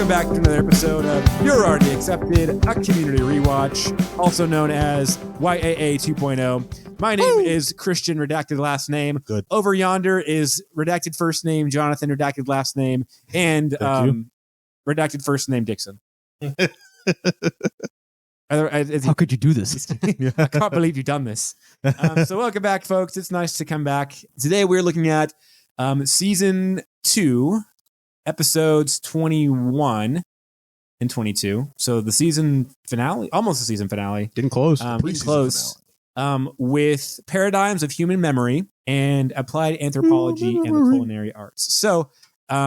Welcome back to another episode of You're Already Accepted, a community rewatch, also known as YAA 2.0. My name is Christian, redacted last name. Good. Over yonder is redacted first name Jonathan, redacted last name, and redacted first name Dixon. How could you do this? I can't believe you've done this. So welcome back, folks. It's nice to come back. Today we're looking at season 2, episodes 21 and 22. So the season finale, almost the season finale. Didn't close. Didn't close. With paradigms of human memory and applied anthropology and the culinary arts. So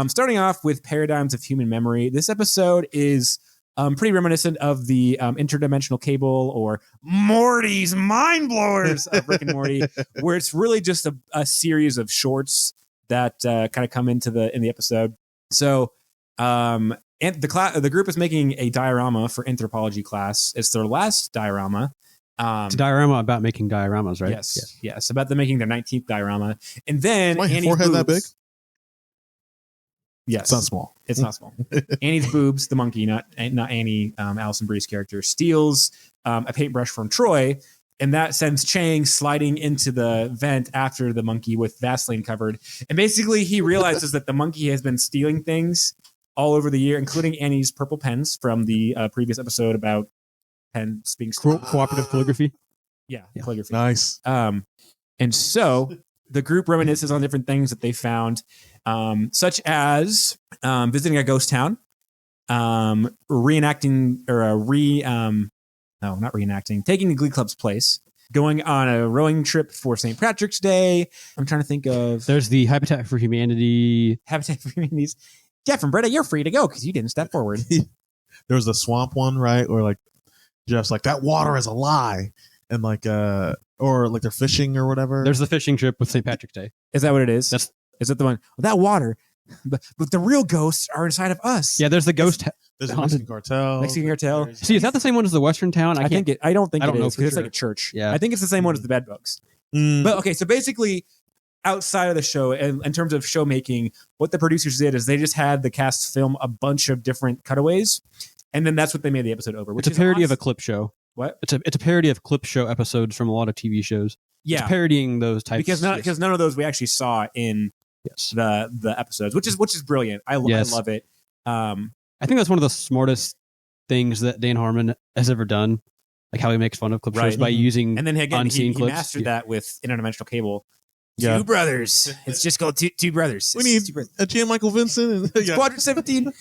starting off with paradigms of human memory, this episode is pretty reminiscent of the interdimensional cable or Morty's Mind Blowers of Rick and Morty, where it's really just a series of shorts that kind of come in the episode. So and the group is making a diorama for anthropology class. It's their last diorama. It's a diorama about making dioramas, right? Yes. About them making their 19th diorama. And then my Annie's forehead boobs, that big? Yes. It's not small. It's not small. Annie's boobs, the monkey, not Annie, Alison Brie's character, steals a paintbrush from Troy, and that sends Chang sliding into the vent after the monkey with Vaseline covered. And basically, he realizes that the monkey has been stealing things all over the year, including Annie's purple pens from the previous episode about pens being cooperative calligraphy. Yeah, calligraphy. Nice. And so the group reminisces on different things that they found, such as visiting a ghost town, taking the Glee Club's place, going on a rowing trip for St. Patrick's Day. I'm trying to think of... There's the Habitat for Humanity. Habitat for Humanity's. Jeff and Britta, you're free to go because you didn't step forward. There was the swamp one, right? Or like Jeff's like, that water is a lie. And like, or like they're fishing or whatever. There's the fishing trip with St. Patrick's Day. Is that what it is? Is it the one? Well, that water, but the real ghosts are inside of us. Yeah, there's the ghost. There's a Mexican cartel. See, is that the same one as the Western town? I don't think it is because it's sure. like a church. Yeah. I think it's the same one as the bedbugs. But okay, so basically, outside of the show, in terms of show making, what the producers did is they just had the cast film a bunch of different cutaways, and then that's what they made the episode over. Which it's a parody of a clip show. What? It's a parody of clip show episodes from a lot of TV shows. Yeah, it's parodying those types because none of those we actually saw in the episodes, which is brilliant. I love it. I think that's one of the smartest things that Dan Harmon has ever done, like how he makes fun of clip shows by using and then again unseen he clips. Mastered that with interdimensional cable. Yeah. Two brothers. It's just called two brothers. We need a Jan Michael Vincent and Squadron 17.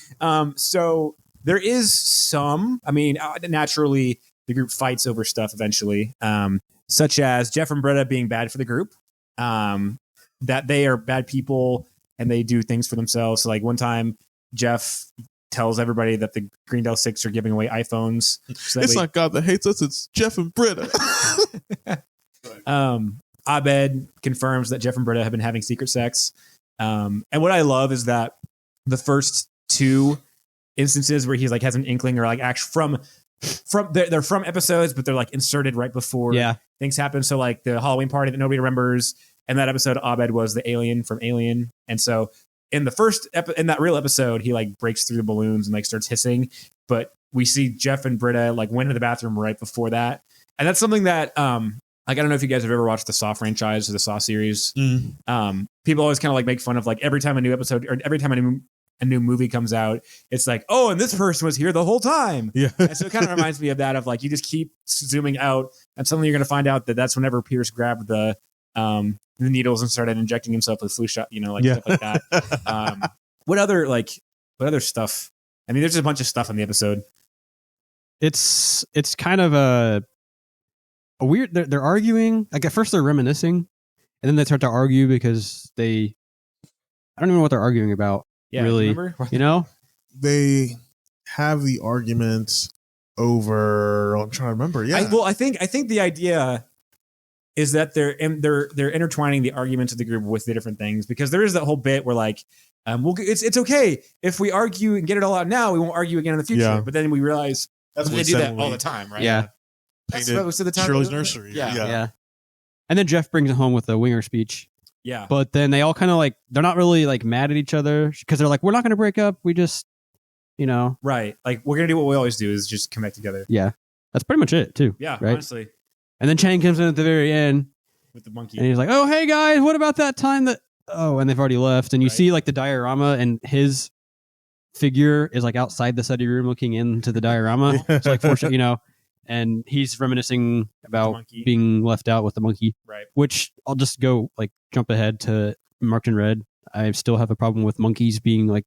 So there is some. I mean, naturally, the group fights over stuff eventually, such as Jeff and Britta being bad for the group, that they are bad people and they do things for themselves. So like one time, Jeff tells everybody that the Greendale Six are giving away iPhones. So it's not God that hates us, it's Jeff and Britta. Abed confirms that Jeff and Britta have been having secret sex. And what I love is that the first two instances where he's like has an inkling or like actually they're from episodes, but they're like inserted right before things happen. So like the Halloween party that nobody remembers, and that episode Abed was the alien from Alien, and so in the first in that real episode he like breaks through the balloons and like starts hissing, but we see Jeff and Britta like went to the bathroom right before that, and that's something that like I don't know if you guys have ever watched the Saw franchise or the Saw series. People always kind of like make fun of like every time a new episode or every time a new movie comes out, it's like, oh, and this person was here the whole time. Yeah. And so it kind of reminds me of that, of like, you just keep zooming out and suddenly you're going to find out that that's whenever Pierce grabbed the needles and started injecting himself with flu shot, stuff like that. What other stuff? I mean, there's just a bunch of stuff on the episode. It's kind of a weird, they're arguing. Like at first they're reminiscing and then they start to argue because I don't even know what they're arguing about. Yeah, really, they have the argument over. I'm trying to remember. Yeah, I think the idea is that they're intertwining the arguments of the group with the different things, because there is that whole bit where like, it's okay if we argue and get it all out now, we won't argue again in the future. Yeah. But then we realize they do that all the time, right? Yeah, that's most of the time. Shirley's Nursery. Yeah. And then Jeff brings it home with the winger speech. Yeah. But then they all kind of like, they're not really like mad at each other because they're like, we're not going to break up. We just you know. Right. Like we're gonna do what we always do is just come back together. Yeah, that's pretty much it too. Yeah, right. honestly. And then Chang comes in at the very end With the monkey. and he's like, "Oh, hey guys, what about that time that?" Oh, and they've already left. And you Right. see like the diorama, and his figure is like outside the study room looking into the diorama. It's like you know, and he's reminiscing about monkey. being left out with the monkey. Right. Which I'll just go like jump ahead to marked in red. I still have a problem with monkeys being like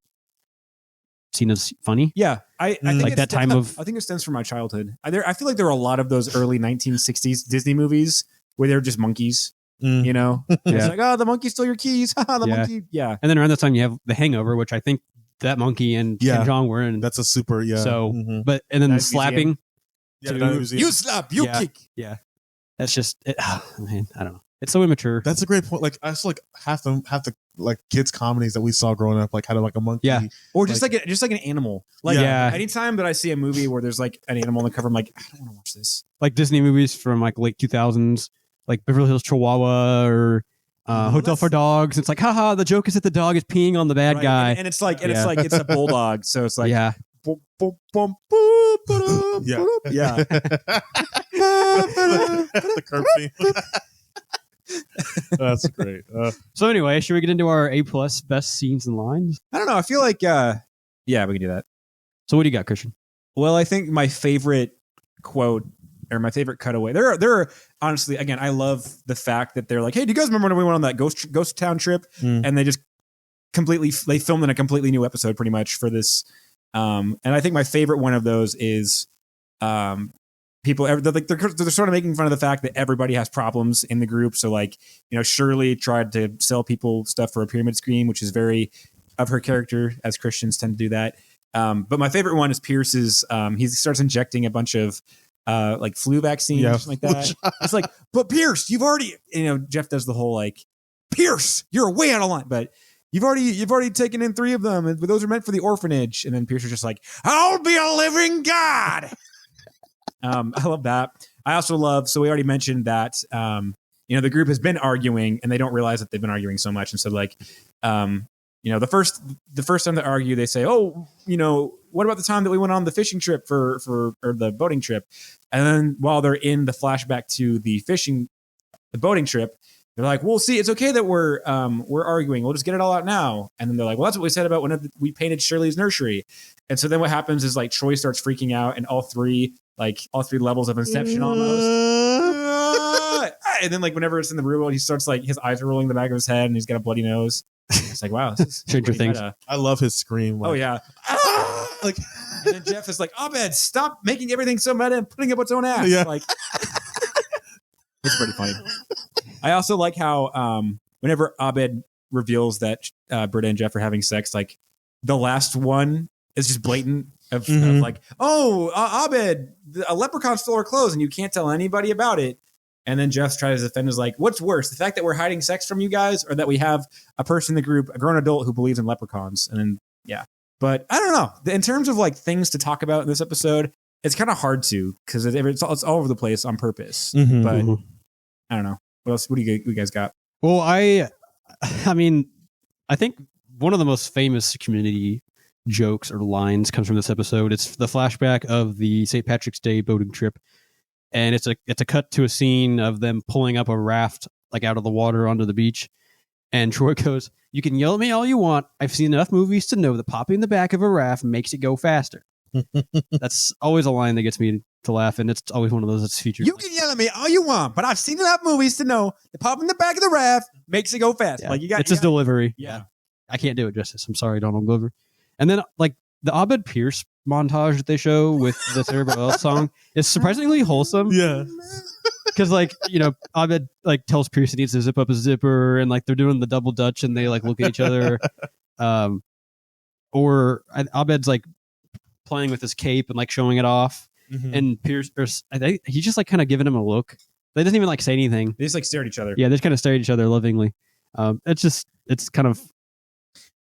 seen as funny. Yeah, I think Like it's that time of- I think it stems from my childhood. I feel like there were a lot of those early 1960s Disney movies where they're just monkeys. You know, And it's Yeah. like, oh, the monkey stole your keys. the Yeah. monkey. Yeah, And then around that time you have The Hangover, which I think that monkey and Yeah. Ken Jeong were in. That's a super So, Mhm. but and then the Nice museum. slapping. Yeah, to- that was- you slap, you Yeah. kick. Yeah, that's just it. Man, I don't know. It's so immature. That's a great point. Like I feel like half the like kids comedies that we saw growing up like had like a monkey. Yeah. Or just like an animal. Like Yeah. anytime that I see a movie where there's like an animal on the cover, I'm like, I don't want to watch this. Like Disney movies from like late 2000s, like Beverly Hills Chihuahua or Hotel that's- for Dogs. It's like, haha, the joke is that the dog is peeing on the bad Right? guy. And it's like, Yeah. it's a bulldog. So it's like, yeah, boom, boom, boom, boop, ba-dum, Yeah. ba-dum. Yeah. The curb theme. That's great. So anyway, should we get into our A+ best scenes and lines? I don't know. I feel like, yeah, we can do that. So what do you got, Christian? Well, I think my favorite quote or my favorite cutaway. There are honestly, again, I love the fact that they're like, hey, do you guys remember when we went on that ghost town trip? And they just they filmed in a completely new episode pretty much for this. And I think my favorite one of those is people they're sort of making fun of the fact that everybody has problems in the group. So like, you know, Shirley tried to sell people stuff for a pyramid scheme, which is very of her character, as Christians tend to do that. But my favorite one is Pierce's. He starts injecting a bunch of like flu vaccines or something like that. It's like, but Pierce, you've already, you know, Jeff does the whole like, Pierce, you're way out of line, but you've already taken in 3 of them, and those are meant for the orphanage. And then Pierce is just like, I'll be a living God. I love that. I also love, so we already mentioned that, you know, the group has been arguing and they don't realize that they've been arguing so much. And so like, you know, the first time they argue, they say, oh, you know, what about the time that we went on the fishing trip or the boating trip? And then while they're in the flashback to the boating trip, they're like, well, see, it's okay that we're arguing. We'll just get it all out now. And then they're like, well, that's what we said about when we painted Shirley's nursery. And so then what happens is like Troy starts freaking out, and all three levels of Inception almost. And then like whenever it's in the real world, he starts like his eyes are rolling in the back of his head, and he's got a bloody nose. It's like, wow, this is Stranger pretty Things. meta. I love his scream. Like, Oh yeah. like And then Jeff is like, Abed, stop making everything so meta and putting up its own ass. Yeah. Like, it's pretty funny. I also like how whenever Abed reveals that Britta and Jeff are having sex, like the last one is just blatant of like, oh, Abed, a leprechaun stole our clothes and you can't tell anybody about it. And then Jeff tries to defend is like, what's worse, the fact that we're hiding sex from you guys, or that we have a person in the group, a grown adult who believes in leprechauns? And then, yeah. But I don't know. In terms of like things to talk about in this episode, it's kind of hard to, because it's all over the place on purpose. Mhm. But Mhm. I don't know. What else? What do you guys got? Well, I mean, I think one of the most famous Community jokes or lines comes from this episode. It's the flashback of the St. Patrick's Day boating trip, and it's a cut to a scene of them pulling up a raft like out of the water onto the beach. And Troy goes, "You can yell at me all you want. I've seen enough movies to know that popping the back of a raft makes it go faster." That's always a line that gets me to laugh, and it's always one of those that's featured. You can yell at me all you want, but I've seen enough movies to know the pop in the back of the raft makes it go fast. Yeah. Like you got it's his delivery. Yeah. I can't do it justice. I'm sorry, Donald Glover. And then like the Abed Pierce montage that they show with the Sarah Bareilles song is surprisingly wholesome. Yeah. Because like, you know, Abed like tells Pierce he needs to zip up his zipper, and like they're doing the double Dutch and they like look at each other. Or Abed's like playing with his cape and like showing it off. Mhm. And Pierce, I think he's just like kind of giving him a look. They doesn't even like say anything. They just like stare at each other. Yeah, they just kind of stare at each other lovingly. It's kind of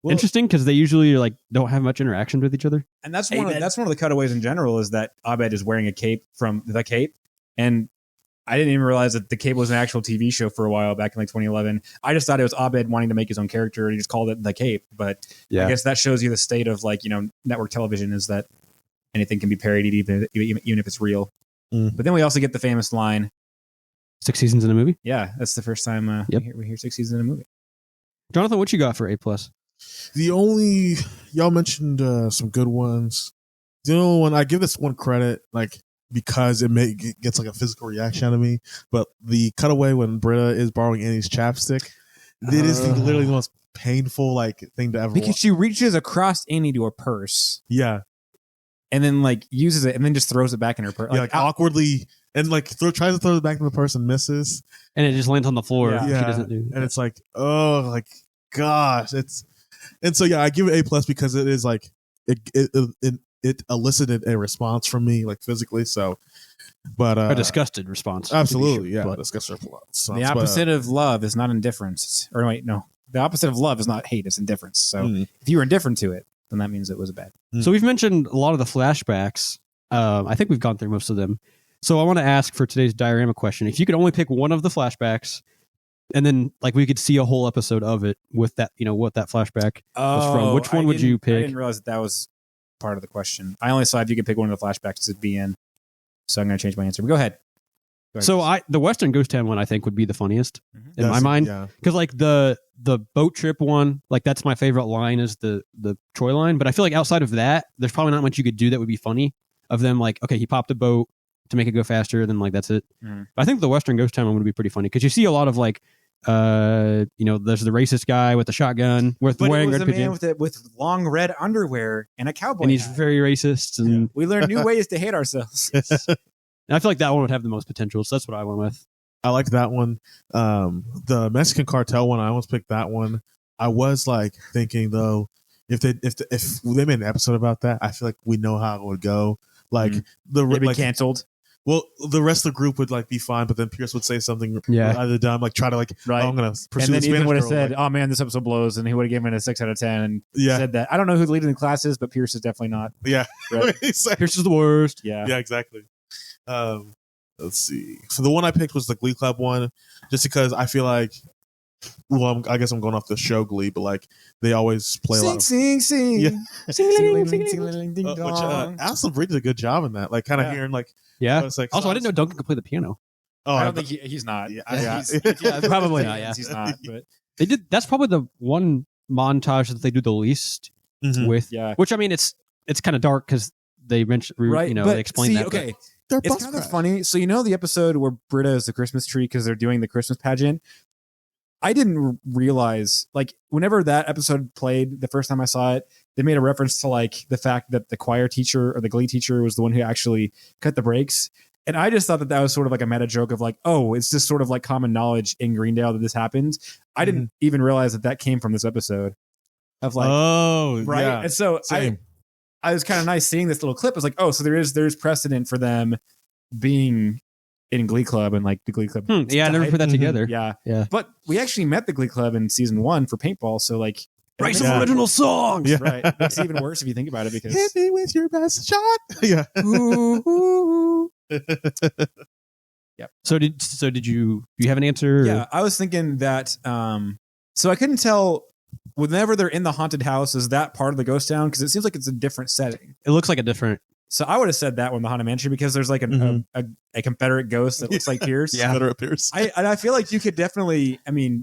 Well, interesting because they usually like don't have much interaction with each other. And that's Amen. one of the cutaways in general, is that Abed is wearing a cape from the cape, and I didn't even realize that The Cape was an actual TV show for a while back in like 2011. I just thought it was Abed wanting to make his own character and he just called it The Cape. But I guess that shows you the state of like, network television is that anything can be parodied even if it's real. But then we also get the famous line. 6 seasons in a movie? Yeah, that's the first time we hear 6 seasons in a movie. Jonathan, what you got for A+? Y'all mentioned some good ones. The only one I give this one credit, like because it gets like a physical reaction out of me. But the cutaway when Britta is borrowing Annie's chapstick, it is literally the most painful like thing to ever. Because she reaches across Annie to her purse, yeah, and then like uses it and then just throws it back in her purse, like awkwardly, and like tries to throw it back in the purse and misses, and it just lands on the floor. Yeah, She doesn't do. And it's like, oh, like gosh, and so yeah, I give it A+ because it is like it elicited a response from me like physically. So, but a disgusted response. Absolutely, yeah, but disgusted response. The opposite of love is not indifference. Or wait, no, the opposite of love is not hate; it's indifference. So, if you were indifferent to it, then that means it was bad. So we've mentioned a lot of the flashbacks. I think we've gone through most of them. So I want to ask for today's diorama question: if you could only pick one of the flashbacks, and then like we could see a whole episode of it with that, what that flashback was from, which one would you pick? I didn't realize that was part of the question. I only saw if you could pick one of the flashbacks to be in. So I'm going to change my answer. But go ahead. So the Western Ghost Town one I think would be the funniest in my mind, because like the boat trip one, like that's my favorite line is the Troy line. But I feel like outside of that, there's probably not much you could do that would be funny. Of them like, okay, he popped a boat to make it go faster, then like that's it. But I think the Western Ghost Town one would be pretty funny because you see a lot of like, there's the racist guy with the shotgun wearing red pajamas with long red underwear and a cowboy and he's hat. very racist, and we learn new ways to hate ourselves. And I feel like that one would have the most potential, so that's what I went with. I liked that one. The Mexican cartel one, I almost picked that one. I was like thinking though, if they made an episode about that, I feel like we know how it would go. Like they'd be canceled. Well, the rest of the group would like be fine, but then Pierce would say something either dumb, like try to like, right. I'm gonna pursue. And then Ethan would have said, like, "Oh man, this episode blows," and he would have given it a 6 out of 10. And said that. I don't know who the lead in the class is, but Pierce is definitely not. Yeah, right. Pierce is the worst. Yeah, exactly. Let's see. So the one I picked was the Glee Club one, just because I feel like, well, I guess I'm going off the show Glee, but like they always play a lot of sing, yeah. sing, ding which dong. Alison Brie did a good job in that, like kind of hearing like like, also I didn't know Duncan could play the piano. Oh, I don't think he's not. Yeah, probably not. Yeah, he's not. But they did. That's probably the one montage that they do the least with. Yeah, which I mean, it's kind of dark because they mentioned, they explain that. Okay, it's kind of funny. So the episode where Britta is the Christmas tree because they're doing the Christmas pageant. I didn't realize, like, whenever that episode played the first time I saw it, they made a reference to like the fact that the choir teacher or the Glee teacher was the one who actually cut the brakes. And I just thought that was sort of like a meta joke of like, oh, it's just sort of like common knowledge in Greendale that this happened. I didn't even realize that came from this episode of like, right. Yeah. And so I was kind of nice seeing this little clip. I was like, oh, so there's precedent for them being in Glee Club and like the Glee Club. Yeah, I never put that together. Yeah. But we actually met the Glee Club in season 1 for paintball. So like, write some original songs. Yeah. Right. It's even worse if you think about it because hit me with your best shot. Yeah. Yep. So did you have an answer? Yeah, I was thinking that. So I couldn't tell whenever they're in the haunted house, is that part of the ghost town? Because it seems like it's a different setting. It looks like a different. So I would have said that one, the Haunted Mansion, because there's like a Confederate ghost that looks like Pierce. Yeah, Confederate Pierce. I feel like you could definitely,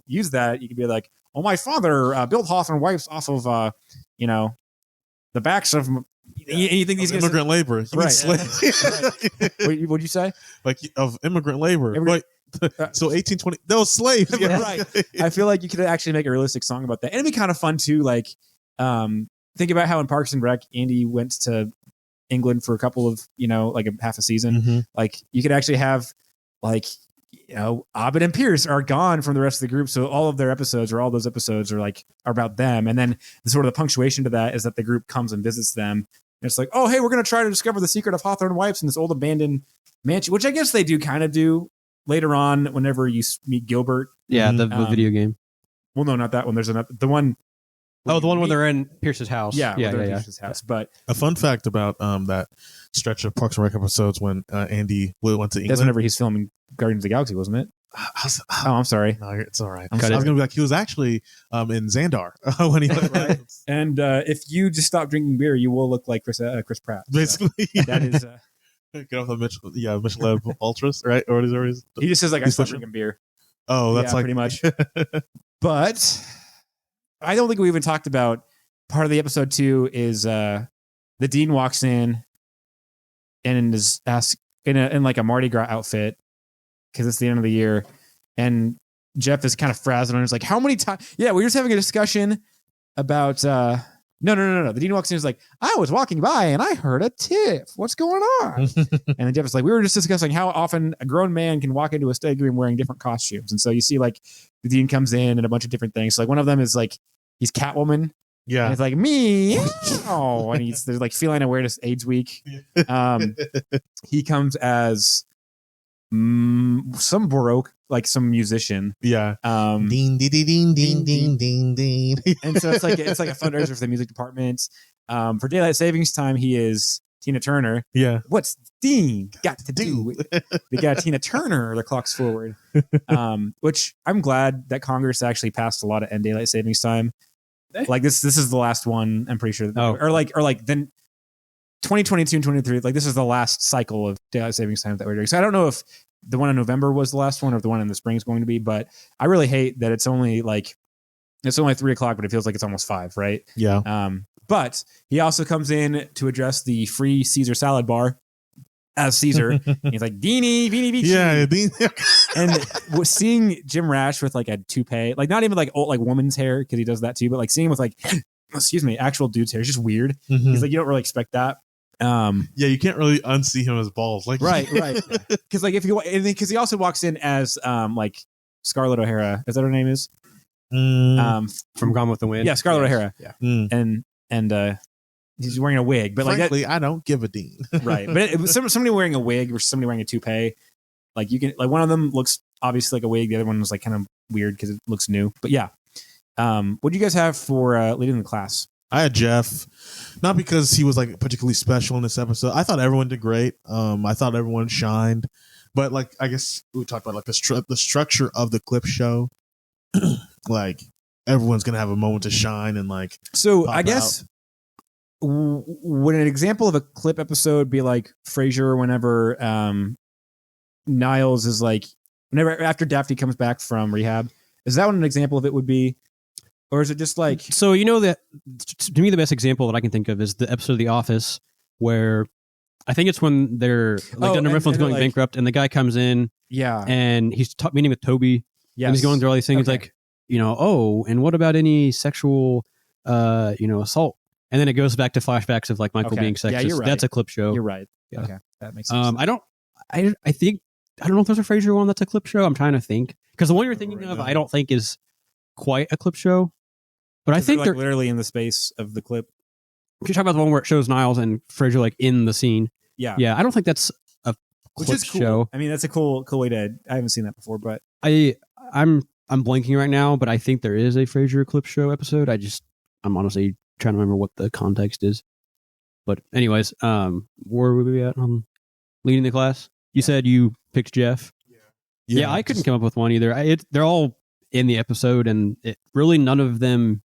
use that. You could be like, oh, my father built Hawthorne wipes off of, the backs of. You think these guys immigrant labor, right? Right. What'd you say? Like of immigrant labor, right? So 1820, those slaves, yeah. Right? I feel like you could actually make a realistic song about that, and it'd be kind of fun too. Like, think about how in Parks and Rec, Andy went to England for a couple of, like a half a season. Like you could actually have like, Abed and Pierce are gone from the rest of the group. So all of their episodes or all those episodes are about them. And then the punctuation to that is that the group comes and visits them. And it's like, oh, hey, we're going to try to discover the secret of Hawthorne wipes in this old abandoned mansion, which I guess they do kind of do later on whenever you meet Gilbert. Yeah. The video game. Well, no, not that one. There's the one Oh, the one where they're in Pierce's house. Yeah, yeah, they're in yeah. Pierce's house. But A fun fact about that stretch of Parks and Rec episodes when Andy went to that's England. whenever he's filming Guardians of the Galaxy, wasn't it? Oh, I'm sorry. No, it's all right. I'm I was sorry. gonna be like, he was actually in Xandar when he Right. And if you just stop drinking beer, you will look like Chris Pratt. So basically that is. get off the Michelob Ultras, right? Or what is He just says like I He's stop pushing- drinking beer. Oh, that's Yeah, like pretty much. But I don't think we even talked about part of the episode 2 is the dean walks in and is asked in like a Mardi Gras outfit because it's the end of the year, and Jeff is kind of frazzled and is like, "How many times?" Yeah, we were just having a discussion about. No. The dean walks in and is like, "I was walking by and I heard a tiff. What's going on?" And then Jeff is like, "We were just discussing how often a grown man can walk into a study room wearing different costumes." And so you see like the dean comes in and a bunch of different things. So, like one of them is like he's Catwoman. yeah. And it's like me. Oh, and there's like feline awareness AIDS week. He comes as some baroque, like some musician. Yeah. Ding, ding ding ding ding ding ding. and so it's like a fundraiser for the music department. For daylight savings time, he is Tina Turner. Yeah. What's Dean got to do? They got Tina Turner. The clock's forward. Which I'm glad that Congress actually passed a lot of end daylight savings time. Like this is the last one. I'm pretty sure. Oh. Or like then 2022 and 2023. Like this is the last cycle of daylight savings time that we're doing. So I don't know if the one in November was the last one or if the one in the spring is going to be. But I really hate that it's only 3:00, but it feels like it's almost 5, right? Yeah. But he also comes in to address the free Caesar salad bar as Caesar. He's like, Beanie, Yeah. Dean. and seeing Jim Rash with like a toupee, like not even like old, like woman's hair, because he does that too, but like seeing him with like, excuse me, actual dude's hair is just weird. Mhm. He's like, you don't really expect that. Yeah, you can't really unsee him as balls. Like Right. Because like because he also walks in as like Scarlett O'Hara. Is that her name is? From Gone with the Wind. Yeah, Scarlett O'Hara. Yeah. And he's wearing a wig, but frankly, I don't give a Dean. right. But it was somebody wearing a wig versus somebody wearing a toupee. Like you can, like one of them looks obviously like a wig. The other one was like kind of weird because it looks new. But yeah, what do you guys have for leading the class? I had Jeff, not because he was like particularly special in this episode. I thought everyone did great. I thought everyone shined, but like I guess we talked about like the structure of the clip show. Like everyone's gonna have a moment to shine and like. So pop I guess would an example of a clip episode be like Frasier whenever Niles is like whenever after Daphne comes back from rehab? Is that what an example of it would be? Or is it just like So you know that to me the best example that I can think of is the episode of The Office where I think it's when they're like Dunder Mifflin's going bankrupt and the guy comes in yeah and he's meeting with Toby yes. and he's going through all these things Okay. like oh, and what about any sexual assault? And then it goes back to flashbacks of like Michael Okay. being sexist. Yeah, you're right. That's a clip show. You're right. Yeah. Okay, that makes sense. I don't know if there's a Frasier one that's a clip show. I'm trying to think because the one you're thinking of, I don't think is quite a clip show. But I think they're they're like literally in the space of the clip. If you talk about the one where it shows Niles and Frasier like in the scene, Yeah, yeah, I don't think that's a which clip is cool. show. I mean, that's a cool way to. I haven't seen that before, but I'm blanking right now, but I think there is a Frasier clip show episode. I'm honestly trying to remember what the context is. But anyways, where were we at on leading the class? You said you picked Jeff. Yeah, I couldn't come up with one either. They're all in the episode, and really none of them.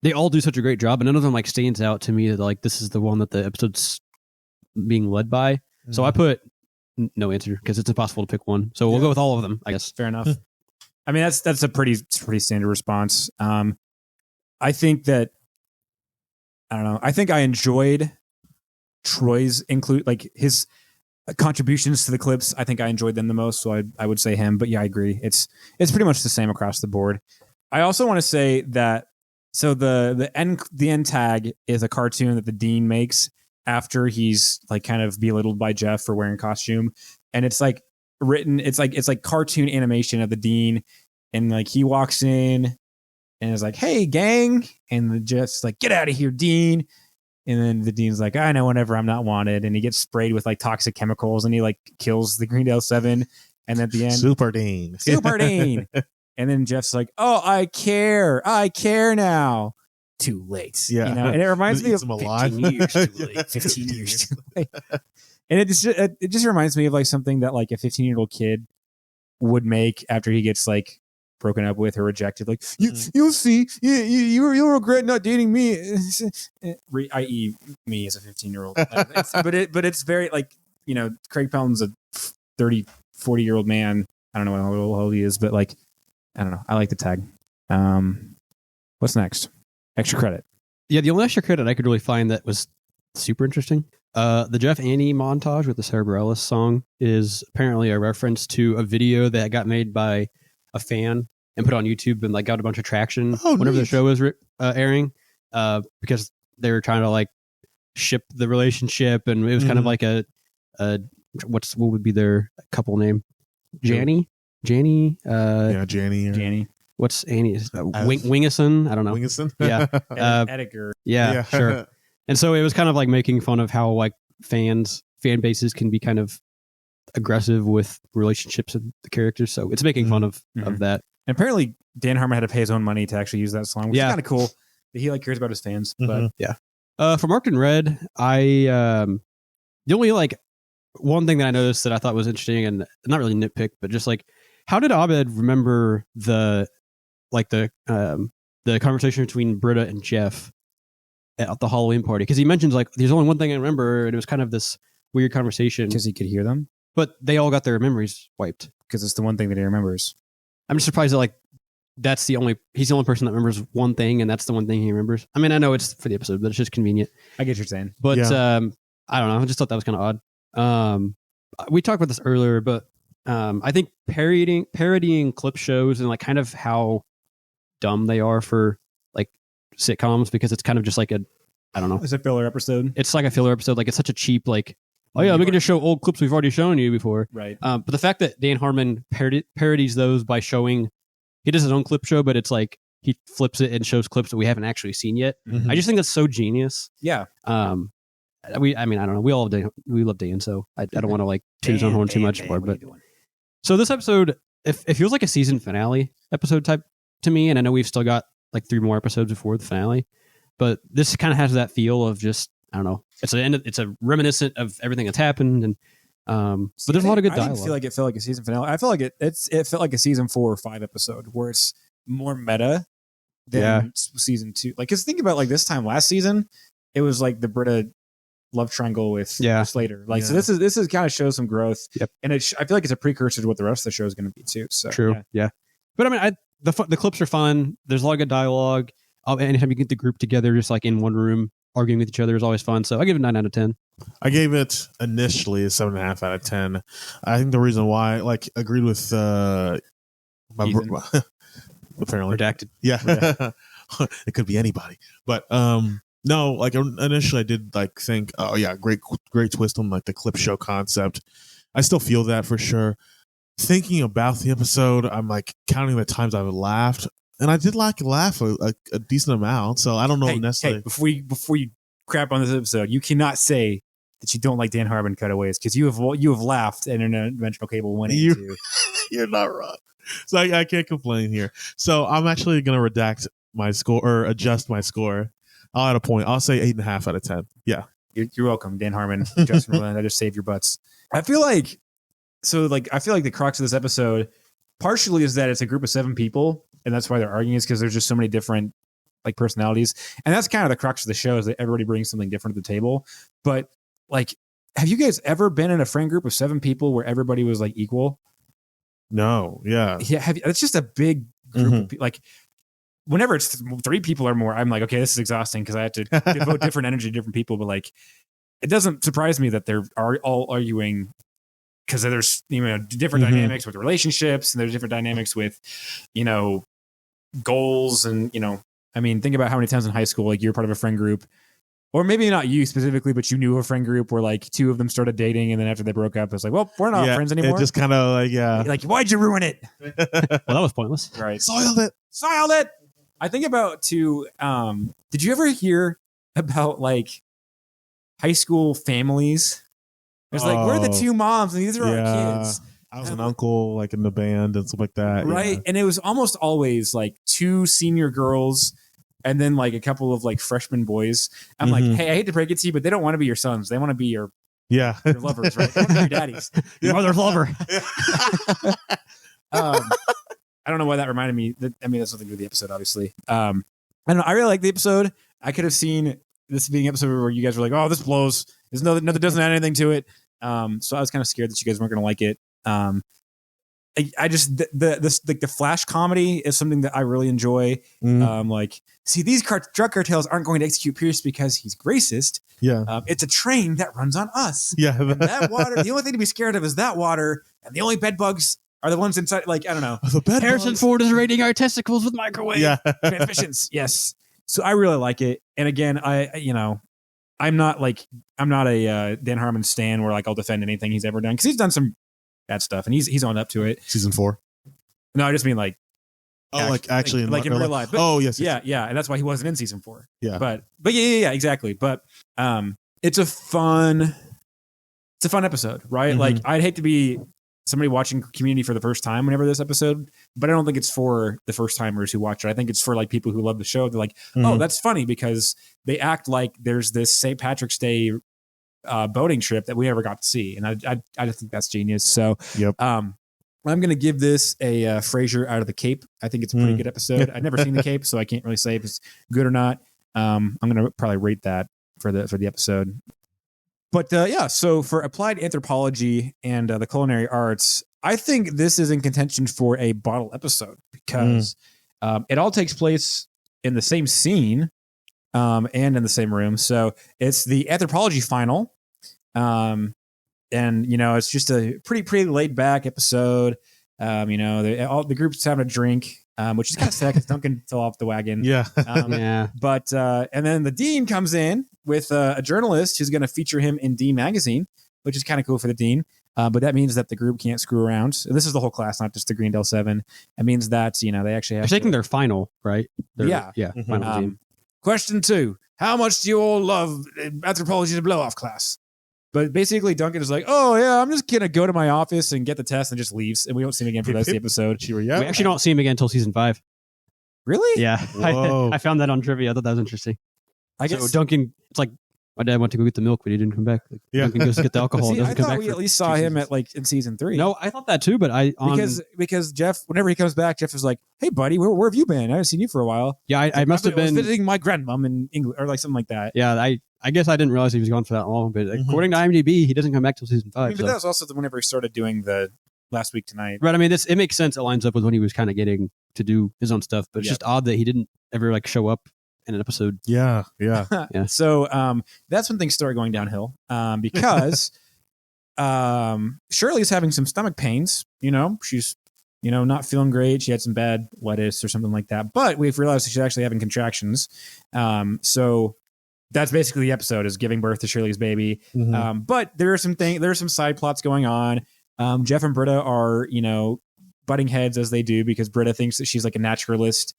They all do such a great job, and none of them like stands out to me that like this is the one that the episode's being led by. Mm-hmm. So I put no answer because it's impossible to pick one. So we'll go with all of them, I guess. Fair enough. I mean, that's a pretty standard response. I think that I don't know. I think I enjoyed Troy's his contributions to the clips. I think I enjoyed them the most, so I would say him. But yeah, I agree. It's pretty much the same across the board. I also want to say that so the end tag is a cartoon that the dean makes after he's like kind of belittled by Jeff for wearing costume, and it's like written. It's like cartoon animation of the dean, and like he walks in and is like, "Hey, gang," and Jeff's like, "Get out of here, Dean." And then the dean's like, "I know whenever I'm not wanted," and he gets sprayed with like toxic chemicals, and he like kills the Greendale 7. And at the end, Super Dean. Super Dean. And then Jeff's like, "Oh, I care now." Too late. Yeah. You know? And it reminds me of Eats him alive. 15 years too late. 15 years too late. And it just reminds me of like something that like a 15-year-old kid would make after he gets like broken up with or rejected. Like you'll see, you'll regret not dating me, i.e. me as a 15-year-old. But it's very like, you know, Craig Pelton's a 40-year-old man. I don't know how old he is, but like, I don't know. I like the tag. What's next? Extra credit. Yeah, the only extra credit I could really find that was super interesting. The Jeff Annie montage with the Sarah Bareilles song is apparently a reference to a video that got made by a fan and put on YouTube and like got a bunch of traction whenever the show was airing, because they were trying to like ship the relationship, and it was kind of like a what would be their couple name? Janny. Janny. What's Annie's? Wingison? I don't know. Wingison? Yeah. Edgar. Yeah, sure. And so it was kind of like making fun of how like fan bases can be kind of aggressive with relationships and the characters. So it's making fun of that. And apparently Dan Harmon had to pay his own money to actually use that song, which is kind of cool that he like cares about his fans. But for Marked in Red, the only like one thing that I noticed that I thought was interesting, and not really nitpick, but just like, how did Abed remember the conversation between Britta and Jeff at the Halloween party? Because he mentions like, there's only one thing I remember, and it was kind of this weird conversation. Because he could hear them, but they all got their memories wiped. Because it's the one thing that he remembers. I'm just surprised that like he's the only person that remembers one thing, and that's the one thing he remembers. I mean, I know it's for the episode, but it's just convenient. I get what you're saying. But I don't know. I just thought that was kind of odd. We talked about this earlier, but I think parodying clip shows and like kind of how dumb they are for like sitcoms, because it's kind of just like I don't know. It's a filler episode. It's like a filler episode. Like it's such a cheap like, oh yeah, we can just show old clips we've already shown you before. Right. But the fact that Dan Harmon parodies those by showing, he does his own clip show, but it's like he flips it and shows clips that we haven't actually seen yet. I just think that's so genius. Yeah. I mean, I don't know. We love Dan, so I don't want to like toot his own horn too much more. But so this episode, it feels like a season finale episode type to me, and I know we've still got like 3 more episodes before the finale, but this kind of has that feel of just, I don't know. It's a reminiscent of everything that's happened, and but there's a lot of good dialogue. I didn't feel like it felt like a season finale. I feel like it felt like a season 4 or 5 episode where it's more meta than season 2. Like, cause think about like this time last season, it was like the Britta love triangle with Slater. Like, so this is kind of shows some growth. Yep. And I feel like it's a precursor to what the rest of the show is going to be too. So true. Yeah. But I mean, the clips are fun. There's a lot of good dialogue. Anytime you get the group together, just like in one room, arguing with each other is always fun. So I give it 9 out of 10. I gave it initially a 7.5 out of 10. I think the reason why, like, agreed with apparently redacted. Yeah. It could be anybody. But no, like initially I did like think, oh yeah, great twist on like the clip show concept. I still feel that for sure. Thinking about the episode, I'm like counting the times I've laughed, and I did laugh a decent amount. So I don't know necessarily. Hey, before you crap on this episode, you cannot say that you don't like Dan Harmon cutaways, because you have laughed at Interdimensional Cable 182. You're not wrong. So I can't complain here. So I'm actually gonna redact my score or adjust my score. I'll add a point. I'll say 8.5 out of 10. Yeah. You're welcome, Dan Harmon, Justin Roiland. I just saved your butts. I feel like the crux of this episode partially is that it's a group of 7 people, and that's why they're arguing, is because there's just so many different like personalities. And that's kind of the crux of the show, is that everybody brings something different to the table. But like, have you guys ever been in a friend group of 7 people where everybody was like equal? No. Yeah. Yeah. It's just a big group of people. Like, whenever it's 3 people or more, I'm like, okay, this is exhausting because I have to devote different energy to different people. But like, it doesn't surprise me that they're all arguing, because there's different dynamics with relationships, and there's different dynamics with goals, and I mean, think about how many times in high school like you're part of a friend group, or maybe not you specifically, but you knew a friend group where like 2 of them started dating, and then after they broke up, it's like, well, we're not friends anymore. It just kind of like why'd you ruin it? Well, that was pointless. Right, soiled it. I think about too. Did you ever hear about like high school families? It's like, we're the 2 moms and these are our kids. I was an uncle, like in the band and stuff like that. Right. Yeah. And it was almost always like 2 senior girls and then like a couple of like freshman boys. I'm like, hey, I hate to break it to you, but they don't want to be your sons. They want to be your lovers, right? They want to be your daddies. Your mother's lover. I don't know why that reminded me. I mean, that's nothing to do with the episode, obviously. I don't know. I really like the episode. I could have seen this being an episode where you guys were like, "Oh, this blows." There's nothing doesn't add anything to it. So I was kind of scared that you guys weren't going to like it. I just the flash comedy is something that I really enjoy. Like, see, these drug cartels aren't going to execute Pierce because he's racist. Yeah, it's a train that runs on us. Yeah, and that water. The only thing to be scared of is that water, and the only bed bugs are the ones inside. Like, I don't know. Harrison Ford is raiding our testicles with microwave transmissions. Yes. So I really like it. And again, I'm not a Dan Harmon stan where like I'll defend anything he's ever done because he's done some bad stuff and he's owned up to it. Season 4. No, I just mean like actually in real life. But, oh yes, yeah, and that's why he wasn't in season 4. Yeah, but yeah, exactly. But it's a fun episode, right? Like I'd hate to be somebody watching Community for the first time whenever this episode, but I don't think it's for the first timers who watch it. I think it's for like people who love the show. They're like, oh, that's funny because they act like there's this St. Patrick's Day boating trip that we never got to see, and I just think that's genius. So, I'm going to give this a Frasier Out of the Cape. I think it's a pretty good episode. I've never seen the Cape, so I can't really say if it's good or not. I'm going to probably rate that for the episode. But so for applied anthropology and the culinary arts, I think this is in contention for a bottle episode because it all takes place in the same scene and in the same room. So it's the anthropology final. And, it's just a pretty laid back episode. The group's having a drink, which is kind of sad because Duncan fell off the wagon. Yeah. But and then the dean comes in with a journalist who's going to feature him in Dean magazine, which is kind of cool for the dean. But that means that the group can't screw around. So this is the whole class, not just the Greendale 7. It means that, they actually have They're taking their final, right? Yeah. Final team. Question 2. How much do you all love anthropology as a blow-off class? But basically, Duncan is like, oh, yeah, I'm just going to go to my office and get the test and just leaves. And we don't see him again for the rest of the episode. We actually don't see him again until season 5. Really? Yeah. I found that on trivia. I thought that was interesting. I guess Duncan, it's like my dad went to go get the milk, but he didn't come back. Like, Duncan goes to get the alcohol. See, I thought we at least saw him in season 3. No, I thought that too, but because Jeff, whenever he comes back, Jeff is like, hey, buddy, where have you been? I haven't seen you for a while. Yeah, I must have been visiting my grandmom in England or like something like that. Yeah, I guess I didn't realize he was gone for that long, but according to IMDb, he doesn't come back till season 5. But that was also whenever he started doing the Last Week Tonight. Right. I mean, it makes sense. It lines up with when he was kind of getting to do his own stuff, but it's just odd that he didn't ever like show up in an episode. Yeah. So that's when things started going downhill because Shirley's having some stomach pains. She's not feeling great. She had some bad lettuce or something like that. But we've realized she's actually having contractions. So that's basically the episode, is giving birth to Shirley's baby. But there are some side plots going on. Jeff and Britta are, butting heads as they do because Britta thinks that she's like a naturalist.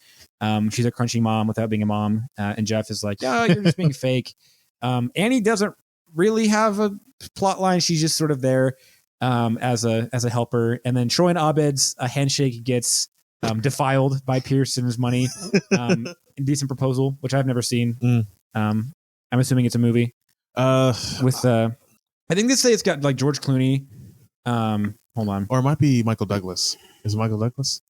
She's a crunchy mom without being a mom. And Jeff is like, yeah, you're just being fake. Annie doesn't really have a plot line. She's just sort of there as a helper. And then Troy and Abed's handshake gets defiled by Pierce and his money. Indecent Proposal, which I've never seen. I'm assuming it's a movie. With I think they say it's got like George Clooney. Hold on. Or it might be Michael Douglas. Is it Michael Douglas?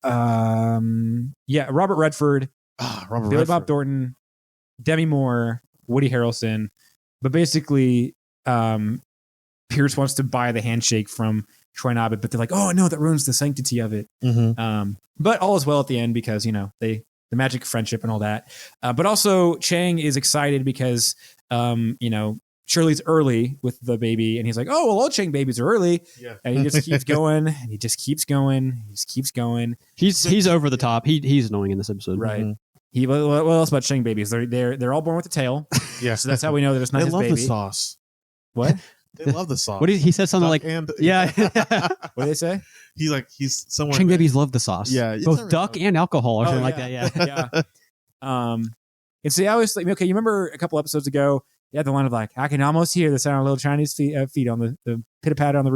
Yeah, Robert Redford, Billy Billy Bob Thornton, Demi Moore, Woody Harrelson. But basically, Pierce wants to buy the handshake from Troy and Abed, but they're like, oh no, that ruins the sanctity of it. But all is well at the end because, the magic of friendship and all that. But also Chang is excited because, Shirley's early with the baby, and he's like, "Oh, well, all Chang babies are early." Yeah. And he just keeps going, and he just keeps going. He just keeps going. He's over the top. He's annoying in this episode, right? What else about Chang babies? They're all born with a tail. Yeah. So that's how we know that it's not his baby. They love the sauce. What? They love the sauce. He said something like, yeah. What did they say? He's somewhere. Chang babies love the sauce. Yeah. Both duck and alcohol or something like that. Yeah. Yeah. And see, I always think, okay, you remember a couple episodes ago, Yeah, the line of like, I can almost hear the sound of little Chinese feet on the pitter patter on the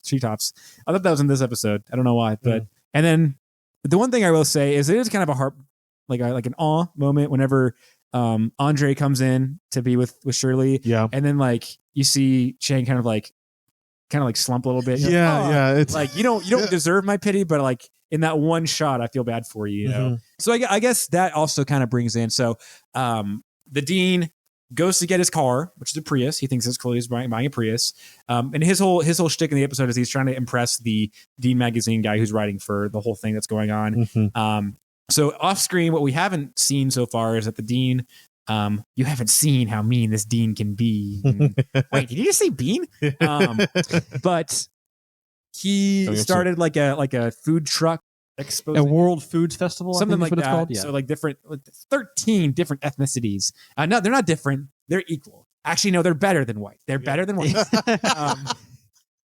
treetops. I thought that was in this episode. I don't know why, but and then the one thing I will say is it is kind of a heart, like an awe moment whenever Andre comes in to be with Shirley. Yeah. And then like you see Chang kind of like slump a little bit. You're Yeah, like, yeah. It's like you don't deserve my pity, but like in that one shot, I feel bad for you. You know. So I guess that also kind of brings in. So the dean goes to get his car, which is a Prius. He thinks it's cool. He's buying a Prius. And his whole shtick in the episode is he's trying to impress the Dean magazine guy who's writing for the whole thing that's going on. So off screen, what we haven't seen so far is that the dean. You haven't seen how mean this dean can be. Wait, did you just say bean? But he started like a food truck exposing a World Foods Festival, something like what that. It's called. Yeah. So like 13 different ethnicities. No, they're not different. They're equal. Actually, no, they're better than white. They're better than white.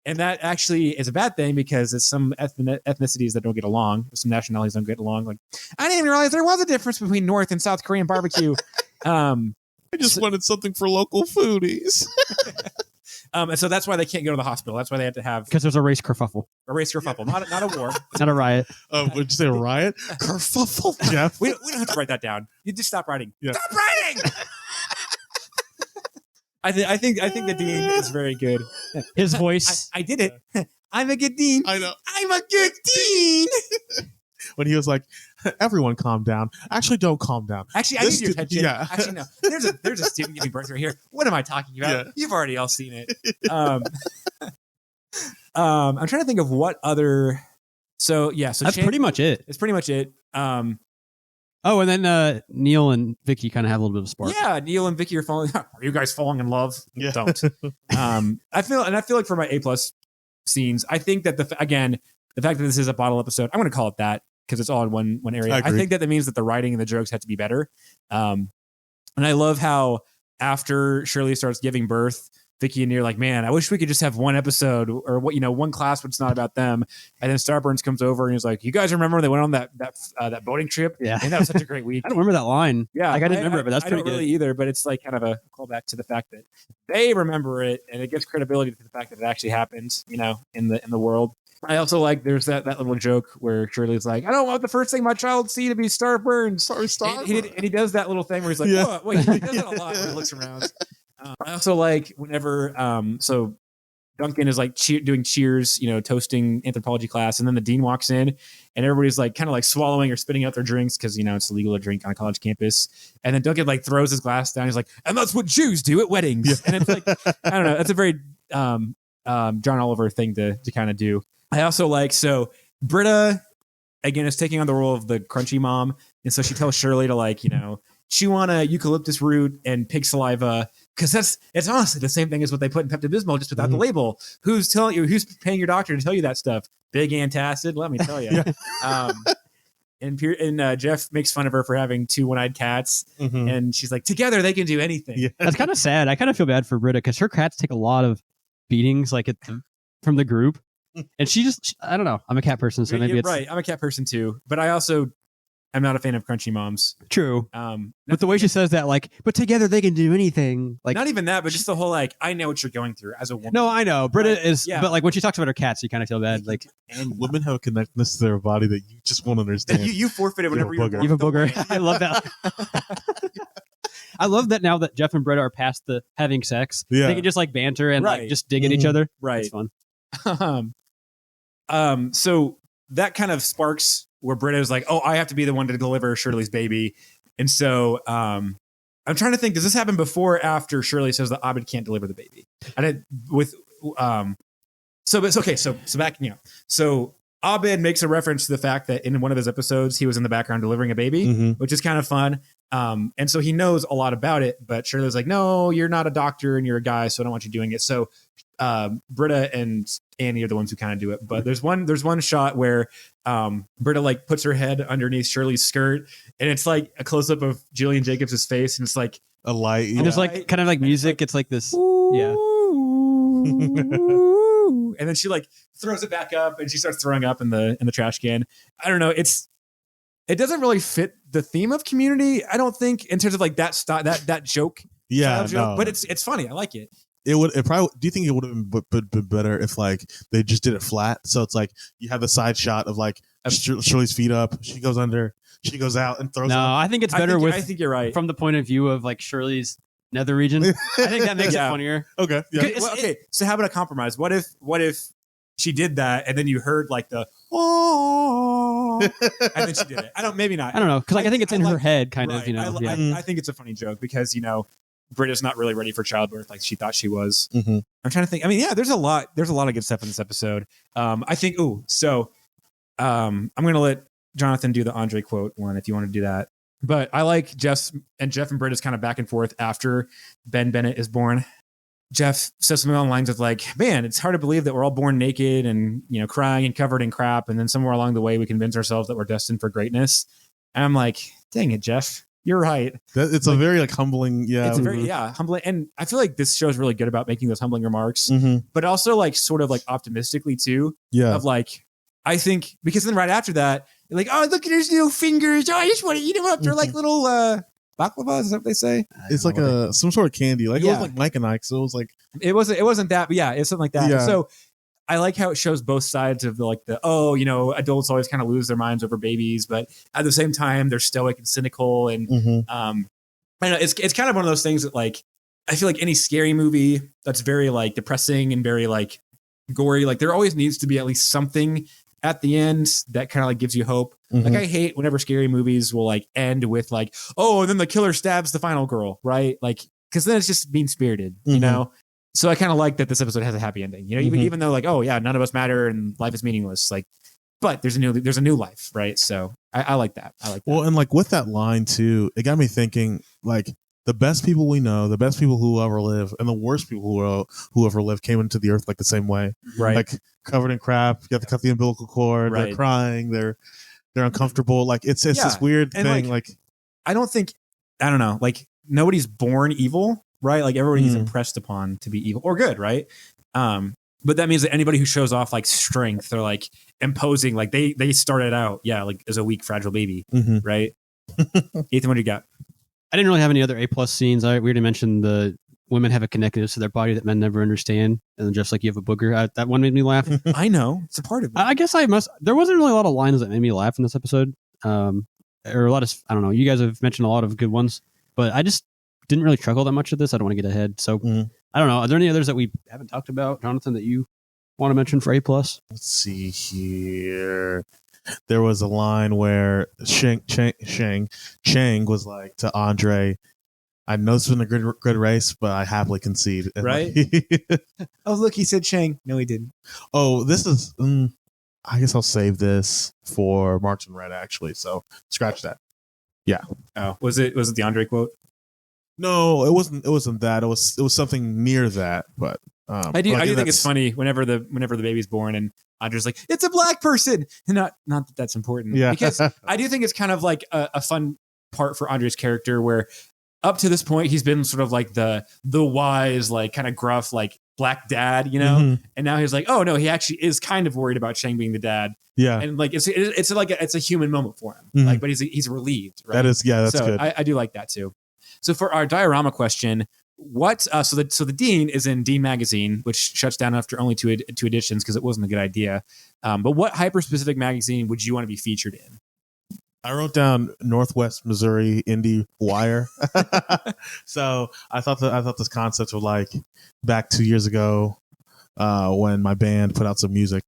And that actually is a bad thing because it's some ethnicities that don't get along. Some nationalities don't get along. Like, I didn't even realize there was a difference between North and South Korean barbecue. I just wanted something for local foodies. And so that's why they can't go to the hospital. That's why they have to have because there's a race kerfuffle. Not a war. Not a riot. Would you say a riot? Kerfuffle, Jeff. We don't have to write that down. You just stop writing. Yeah. Stop writing. I think the dean is very good. His voice. I did it. I'm a good dean. I know. I'm a good dean. When he was like, everyone calm down. Actually, don't calm down. Actually, I need your attention. Yeah. Actually, no. There's a student giving birth right here. What am I talking about? Yeah. You've already all seen it. I'm trying to think of what other. So that's pretty much it. It's pretty much it. Oh, and then Neil and Vicky kind of have a little bit of a spark. Yeah, Neil and Vicky are falling. Are you guys falling in love? Yeah. Don't. I feel like for my A+ scenes, I think that the fact that this is a bottle episode, I'm going to call it that because it's all in one area. I think that means that the writing and the jokes have to be better. And I love how after Shirley starts giving birth, Vicky and Neil are like, man, I wish we could just have one episode or one class, but it's not about them. And then Starburns comes over and he's like, you guys remember they went on that boating trip? Yeah. And that was such a great week. I don't remember that line. Yeah. Like I didn't remember it, but that's pretty I don't good. really either, but it's like kind of a callback to the fact that they remember it and it gives credibility to the fact that it actually happened, in the world. I also like there's that little joke where Shirley's like, I don't want the first thing my child see to be Starburns. Sorry, Starburns. And he does that little thing where he's like, oh, wait, he does that a lot when he looks around. I also like whenever, so Duncan is like doing cheers, toasting anthropology class. And then the dean walks in and everybody's like kind of like swallowing or spitting out their drinks because, it's illegal to drink on a college campus. And then Duncan like throws his glass down. He's like, and that's what Jews do at weddings. Yeah. And it's like, I don't know. That's a very John Oliver thing to kind of do. I also like, so Britta, again, is taking on the role of the crunchy mom. And so she tells Shirley to chew on a eucalyptus root and pig saliva. Because it's honestly the same thing as what they put in Pepto-Bismol, just without the label. Who's paying your doctor to tell you that stuff? Big antacid, let me tell you. And Jeff makes fun of her for having two one-eyed cats. And she's like, together they can do anything. Yeah. That's kind of sad. I kind of feel bad for Britta because her cats take a lot of beatings from the group. And I don't know. I'm a cat person, so maybe it's right. I'm a cat person too, but I also am not a fan of crunchy moms. True. But the way she says that, but together they can do anything. Like not even that, but just the whole I know what you're going through as a woman. No, I know. Britta is, yeah. But when she talks about her cats, you kind of feel bad. And women have a connectedness to their body that you just won't understand. You forfeited whenever you have a booger. I love that. I love that now that Jeff and Britta are past the having sex. Yeah. They can just banter and just dig at each other. Right. It's fun. So that kind of sparks where Britta is like, oh, I have to be the one to deliver Shirley's baby. And so I'm trying to think, does this happen before or after Shirley says that Abed can't deliver the baby? So it's okay. So backing up. So Abed makes a reference to the fact that in one of his episodes, he was in the background delivering a baby, which is kind of fun. And so he knows a lot about it, but Shirley's like, no, you're not a doctor and you're a guy, so I don't want you doing it. So Britta and Annie are the ones who kind of do it. But there's one shot where Britta puts her head underneath Shirley's skirt, and it's like a close up of Jillian Jacobs' face, and it's like a light. And there's kind of music. It's like this. Yeah. And then she throws it back up, and she starts throwing up in the trash can. I don't know. It doesn't really fit the theme of Community, I don't think, in terms of that joke. Yeah, child joke, no. but it's funny. I like it. It probably. Do you think it would have been better if like they just did it flat? So it's like you have the side shot of like Shirley's feet up. She goes under. She goes out and throws. No, up. I think it's better I think you're right. from the point of view of like Shirley's nether region. I think that makes it funnier. Okay. Yeah. Well, okay, so how about a compromise? What if she did that and then you heard like the oh, and then she did it? Maybe not. I don't know because like I think it's in her head, kind of. Right. You know, I think it's a funny joke because Britta's not really ready for childbirth like she thought she was. Mm-hmm. I'm trying to think. I mean, yeah, there's a lot of good stuff in this episode. I think. I'm gonna let Jonathan do the Andre quote one if you want to do that. But I like Jeff and Britta's kind of back and forth after Ben Bennett is born. Jeff says something along the lines of like, man, it's hard to believe that we're all born naked and, crying and covered in crap. And then somewhere along the way, we convince ourselves that we're destined for greatness. And I'm like, dang it, Jeff, you're right. It's like, a very like humbling. Yeah. It's a very, humbling. And I feel like this show is really good about making those humbling remarks, Mm-hmm. but also like sort of like optimistically too. Yeah. Of like, I think because then right after that, you're like, oh, look at his little fingers. Oh, I just want to eat them up. They're like little baklava. Is that what they say? It's like some sort of candy. Like it was like Mike and Ike. So it was like it wasn't that, but yeah, it's something like that. Yeah. So I like how it shows both sides of adults always kind of lose their minds over babies, but at the same time they're stoic and cynical. And I don't know, it's kind of one of those things that like I feel like any scary movie that's very like depressing and very like gory, like there always needs to be at least something at the end that kind of like gives you hope. Like I hate whenever scary movies will like end with like, oh, and then the killer stabs the final girl, right? Like, because then it's just mean spirited, you know. So I kind of like that this episode has a happy ending, even though like, oh yeah, none of us matter and life is meaningless, like, but there's a new life, right? So I like that. I like that. Well, and like with that line too, it got me thinking like the best people we know, the best people who ever live, and the worst people who ever lived came into the earth like the same way, right? Like covered in crap. You have to cut the umbilical cord. Right. They're crying. They're uncomfortable. Like it's this weird thing. Like I don't know. Like nobody's born evil, right? Like everybody's impressed upon to be evil or good, right? But that means that anybody who shows off like strength or like imposing, like they started out, like as a weak, fragile baby, right? Ethan, what do you got? I didn't really have any other A+ scenes. We already mentioned the women have a connectedness to their body that men never understand, and just like you have a booger. That one made me laugh. I know it's a part of it. I guess I must. There wasn't really a lot of lines that made me laugh in this episode, or a lot of. I don't know. You guys have mentioned a lot of good ones, but I just didn't really chuckle that much at this. I don't want to get ahead, so I don't know. Are there any others that we haven't talked about, Jonathan, that you want to mention for A+? Let's see here. There was a line where Chang was like to Andre, I know it's been a good race, but I happily concede. And right? Like, oh, look, he said Chang. No, he didn't. Oh, this is... I guess I'll save this for March and Red, actually. So scratch that. Yeah. Oh, was it the Andre quote? No, it wasn't. It wasn't that. It was something near that. But I do think it's funny whenever the baby's born and Andre's like, it's a black person. And not that that's important. Yeah. Because I do think it's kind of like a fun part for Andre's character where up to this point he's been sort of like the wise, like kind of gruff, like black dad, and now he's like, oh no, he actually is kind of worried about Chang being the dad. Yeah. And like it's like it's a human moment for him. Like, but he's relieved. Right? That's so good. I do like that too. So for our diorama question, what? So the Dean is in Dean magazine, which shuts down after only two editions because it wasn't a good idea. But what hyper specific magazine would you want to be featured in? I wrote down Northwest Missouri Indie Wire. So I thought this concept of like back 2 years ago when my band put out some music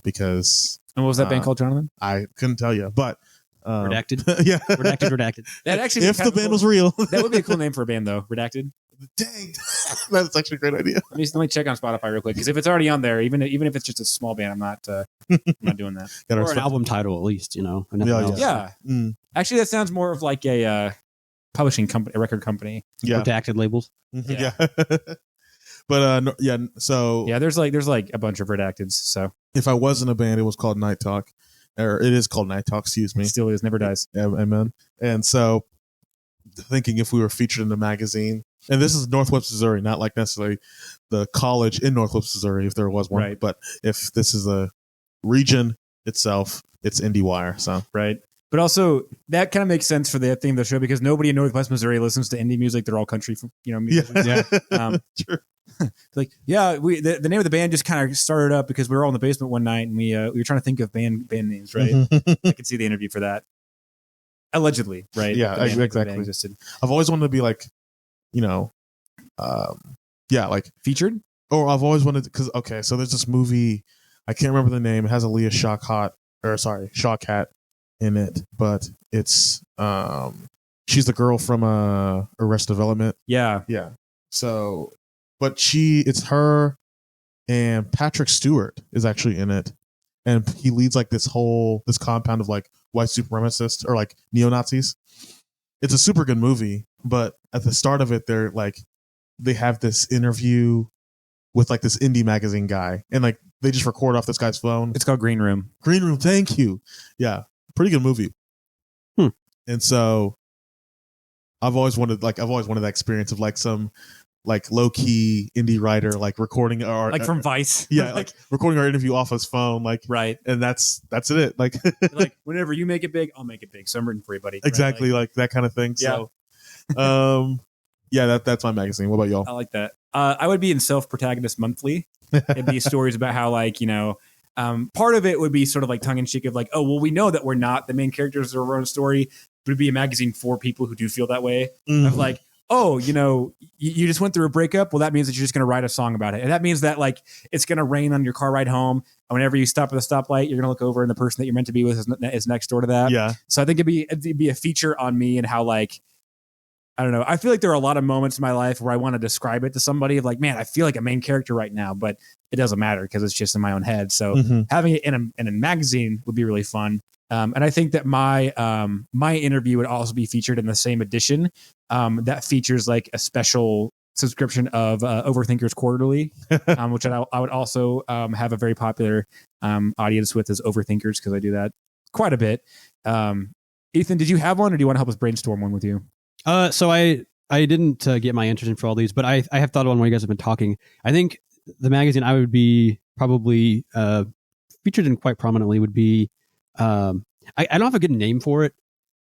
because. And what was that band called, Jonathan? I couldn't tell you, but. Redacted. Yeah. Redacted. That actually, if the band was real, that would be a cool name for a band, though. Redacted. Dang, that's actually a great idea. Let me check on Spotify real quick because if it's already on there, even if it's just a small band, I'm not doing that. Or an album title, at least, Yeah. Actually, that sounds more of like a publishing company, a record company. Yeah. Redacted labels. Yeah. But So there's like a bunch of redacteds. So if I wasn't a band, it was called Night Talk. Or it is called Night Talk, excuse me. It still is, never dies. Amen. And so thinking if we were featured in the magazine, and this is Northwest Missouri, not like necessarily the college in Northwest Missouri, if there was one, right. But if this is a region itself, it's IndieWire. So right. But also that kind of makes sense for the theme of the show because nobody in Northwest Missouri listens to indie music. They're all country, musicians. Yeah. True. Like, the name of the band just kind of started up because we were all in the basement one night and we were trying to think of band names, right? I could see the interview for that. Allegedly, right? Yeah, The band exactly. existed. I've always wanted to be like, like Featured? or I've always wanted because so there's this movie, I can't remember the name. It has Aaliyah Shawkat in it, but it's she's the girl from Arrested Development. Yeah. So, but it's her and Patrick Stewart is actually in it, and he leads like this compound of like white supremacists or like neo-Nazis. It's a super good movie, but at the start of it, they have this interview with like this indie magazine guy, and like they just record off this guy's phone. It's called Green Room. Green Room, thank you. Yeah, pretty good movie. And so I've always wanted that experience of like some like low key indie writer like recording our Like from Vice. Yeah, like recording our interview off his phone, like right. And that's it. Like like whenever you make it big, I'll make it big. So I'm rooting for you, buddy. Exactly, right? like that kind of thing. Yeah. So that's my magazine. What about y'all? I like that. I would be in Self Protagonist Monthly. It'd be stories about how like, part of it would be sort of like tongue in cheek of like, oh, well, we know that we're not the main characters of our own story, but it'd be a magazine for people who do feel that way. Of like, oh, you just went through a breakup. Well, that means that you're just going to write a song about it. And that means that like it's going to rain on your car ride home. And whenever you stop at a stoplight, you're going to look over and the person that you're meant to be with is next door to that. Yeah. So I think it'd be a feature on me and how like, I don't know. I feel like there are a lot of moments in my life where I want to describe it to somebody of like, man, I feel like a main character right now, but it doesn't matter because it's just in my own head. So having it in a magazine would be really fun. And I think that my interview would also be featured in the same edition that features like a special subscription of Overthinkers Quarterly, which I would also have a very popular audience with as Overthinkers because I do that quite a bit. Ethan, did you have one or do you want to help us brainstorm one with you? So I didn't get my answers in for all these, but I have thought of one while you guys have been talking. I think the magazine I would be probably featured in quite prominently would be I don't have a good name for it,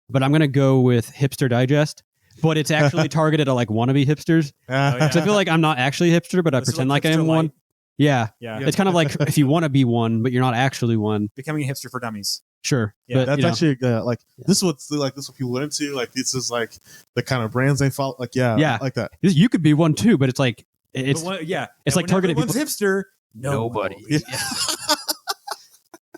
but I'm gonna go with Hipster Digest. But it's actually targeted at like wannabe hipsters. Because I feel like I'm not actually a hipster, but I pretend like I am one. Yeah. It's kind of like if you want to be one, but you're not actually one. Becoming a hipster for dummies. Sure. Yeah, but, that's actually this is what people are into. Like this is like the kind of brands they follow. Like like that. You could be one too, but it's like it's it's like targeted people. Hipster. Nobody.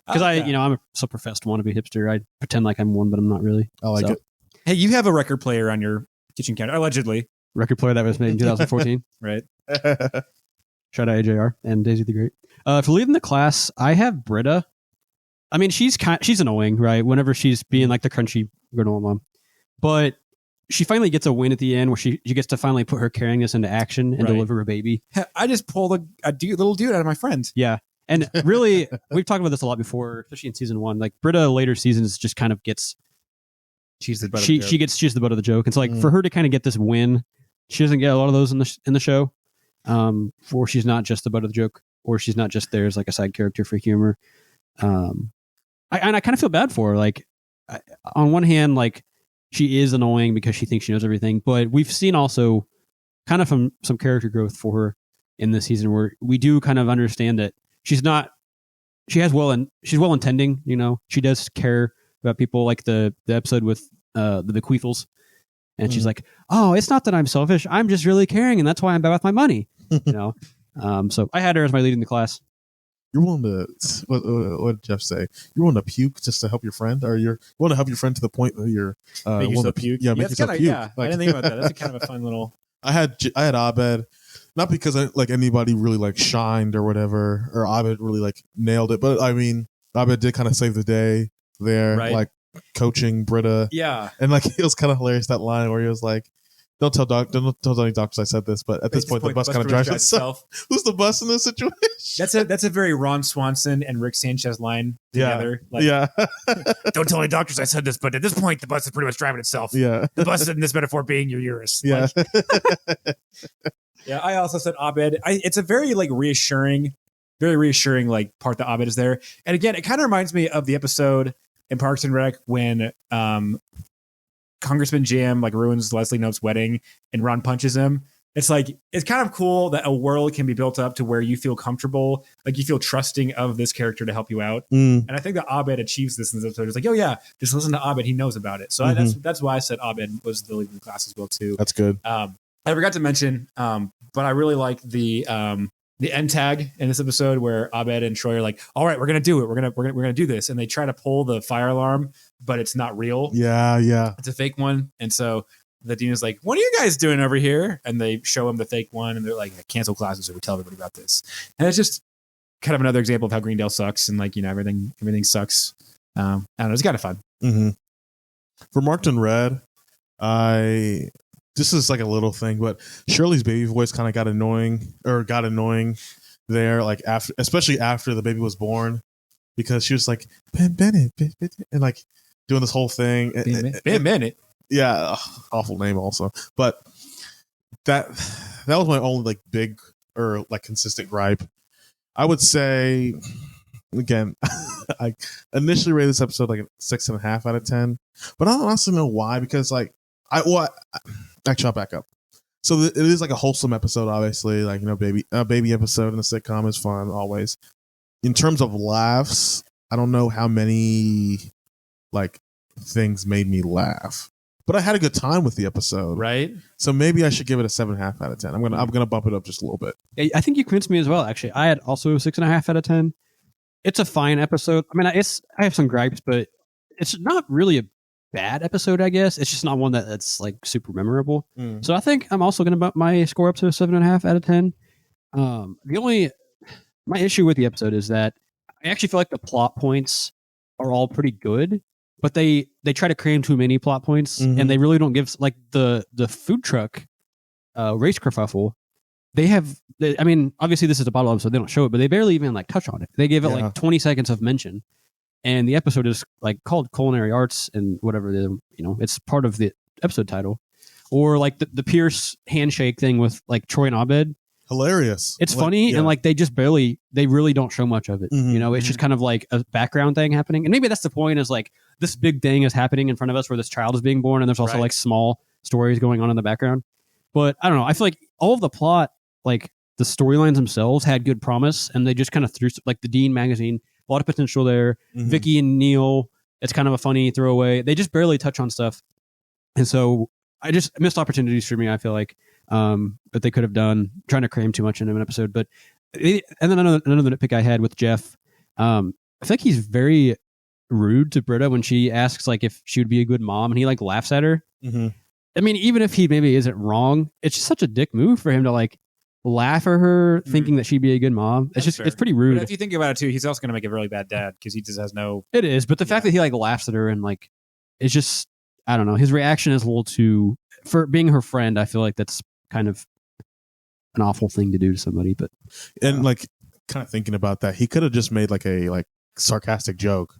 Because I'm a self-professed wannabe hipster. I pretend like I'm one, but I'm not really. I like it. Hey, you have a record player on your kitchen counter, allegedly. Record player that was made in 2014. Right. Shout out AJR and Daisy the Great. For leading the class, I have Britta. I mean, she's annoying, right? Whenever she's being like the crunchy granola mom, but she finally gets a win at the end where she gets to finally put her caringness into action and deliver a baby. I just pulled a little dude out of my friend. Yeah, and really, we've talked about this a lot before, especially in season 1. Like Britta, later seasons just kind of gets she's the butt of the joke. She's the butt of the joke. It's like for her to kind of get this win, she doesn't get a lot of those in the show. For she's not just the butt of the joke, or she's not just there as like a side character for humor. I kind of feel bad for her. Like, on one hand, like she is annoying because she thinks she knows everything, but we've seen also kind of some character growth for her in this season where we do kind of understand that she's well intending. She does care about people, like the episode with the bequeathals, and she's like, "Oh, it's not that I'm selfish. I'm just really caring, and that's why I'm bad with my money." So I had her as my lead in the class. You're willing to what did Jeff say? You're willing to puke just to help your friend, or you're willing to help your friend to the point where you're make yourself puke. Yeah, make yourself puke. Yeah, I didn't think about that. That's kind of a fun little. I had Abed, not because anybody really like shined or whatever, or Abed really like nailed it, but I mean Abed did kind of save the day there, like coaching Britta. Yeah, and like it was kind of hilarious, that line where he was like, Don't tell any doctors I said this, but at this point the bus kind of drives itself. Who's the bus in this situation? That's a very Ron Swanson and Rick Sanchez line together. Don't tell any doctors I said this, but at this point the bus is pretty much driving itself. Yeah. The bus in this metaphor being your uterus. Yeah. Yeah. I also said Abed. It's a very reassuring like part that Abed is there. And again, it kind of reminds me of the episode in Parks and Rec when Congressman Jim like ruins Leslie Knope's wedding and Ron punches him. It's like, it's kind of cool that a world can be built up to where you feel comfortable, like you feel trusting of this character to help you out. And I think that Abed achieves this in this episode. It's like, oh yeah, just listen to Abed. He knows about it. So that's why I said Abed was the lead in the class as well too. That's good. I forgot to mention, but I really like the end tag in this episode where Abed and Troy are like, all right, we're going to do it. We're going to do this. And they try to pull the fire alarm, but it's not real. Yeah. It's a fake one. And so the dean is like, what are you guys doing over here? And they show him the fake one and they're like, cancel classes or we tell everybody about this. And it's just kind of another example of how Greendale sucks and like, everything sucks. I don't know. It's kind of fun. For Marked in Red, this is like a little thing, but Shirley's baby voice kind of got annoying there, like especially after the baby was born, because she was like, Ben Bennett, and like doing this whole thing. Ben Bennett. Yeah, awful name also. But that was my only like big or like consistent gripe. I would say, again, I initially rated this episode like a 6.5 out of 10, but I don't honestly know why, because like actually I'll back up. So it is like a wholesome episode, obviously, like, baby episode in a sitcom is fun always. In terms of laughs, I don't know how many like things made me laugh, but I had a good time with the episode, right? So maybe I should give it a 7.5 out of 10. I'm gonna bump it up just a little bit. I think you convinced me as well. Actually, I had also 6.5 out of 10. It's a fine episode. I mean, I have some gripes, but it's not really a bad episode, I guess. It's just not one that's like super memorable. So I think I'm also going to bump my score up to a 7.5 out of 10. My issue with the episode is that I actually feel like the plot points are all pretty good, but they try to cram too many plot points, and they really don't give, like the food truck race kerfuffle. I mean, obviously this is a bottle episode, they don't show it, but they barely even like touch on it. They give it like 20 seconds of mention. And the episode is like called Culinary Arts and whatever, it's part of the episode title. Or like the Pierce handshake thing with like Troy and Abed. Hilarious. It's funny, and like they really don't show much of it. It's just kind of like a background thing happening. And maybe that's the point, is like this big thing is happening in front of us where this child is being born, and there's also like small stories going on in the background. But I don't know. I feel like all of the plot, like the storylines themselves, had good promise, and they just kind of threw, like the Dean magazine, a lot of potential there. Vicky and Neil, it's kind of a funny throwaway. They just barely touch on stuff. And so I just missed opportunities for me, I feel like, that they could have done, trying to cram too much into an episode. But and then another nitpick I had with Jeff, I feel like he's very rude to Britta when she asks like if she would be a good mom, and he like laughs at her. I mean, even if he maybe isn't wrong, it's just such a dick move for him to like laugh at her thinking that she'd be a good mom. It's it's pretty rude. But if you think about it too, he's also going to make a really bad dad because he just has no. It is, but the fact that he like laughs at her and like, it's just, I don't know. His reaction is a little too, for being her friend. I feel like that's kind of an awful thing to do to somebody. But like kind of thinking about that, he could have just made like a like sarcastic joke,